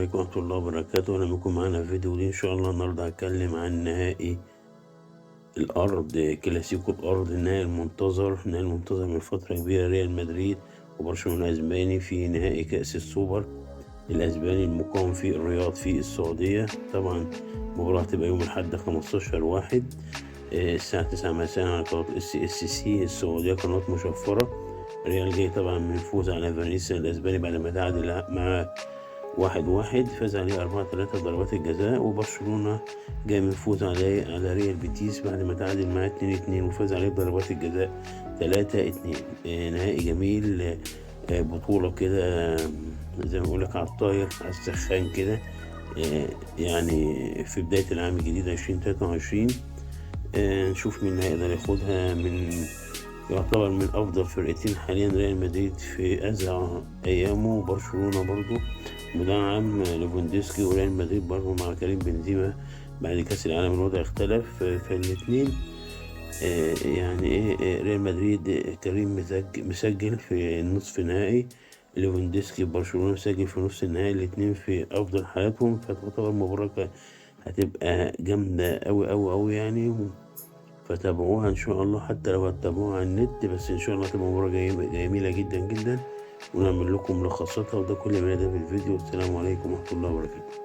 عليكم ورحمة الله وبركاته. أهلا بكم معانا في فيديو جديد إن شاء الله. النهاردة هتكلم عن نهائي الأرض، كلاسيكو الأرض، النهائي المنتظر من فترة كبيرة. ريال مدريد وبرشلونة الأسباني في نهائي كأس السوبر الأسباني المقام في الرياض في السعودية. طبعا المباراة هتبقى يوم الأحد 15/1 الساعة 9 مساء على قناة SSC السعودية، قناة مشفرة. ريال جاي طبعا من فوز على فالنسيا الأسباني بعد ما تعادل مع 1-1، فاز عليه 4-3 ضربات الجزاء. وبرشلونة جاي من فوز على ريال بيتيس بعد ما تعادل معاه 2-2 وفاز عليه ضربات الجزاء 3-2. نهائي جميل، بطولة كده زي ما بقولك على الطاير على السخان كده، يعني في بداية العام الجديد 2023. نشوف مين هيقدر ياخدها. يعتبر من أفضل فرقتين حاليا ريال مدريد في أزهى أيامه، برشلونة برضو مدعم ليفاندوسكي، وريال مدريد برضو مع كريم بنزيما بعد كأس العالم الوضع اختلف. فالاتنين يعني ريال مدريد كريم مسجل في النصف النهائي، ليفاندوسكي برشلونة مسجل في نص النهائي، الاتنين في أفضل حالاتهم. فتعتبر مباراة هتبقى جامدة أوي يعني، فتابعوها ان شاء الله. حتى لو هتتابعوها على النت، بس ان شاء الله تبقى مباراة جميلة جدا ونعمل لكم ملخصاتها. وده كل ما ده في الفيديو. والسلام عليكم ورحمة الله وبركاته.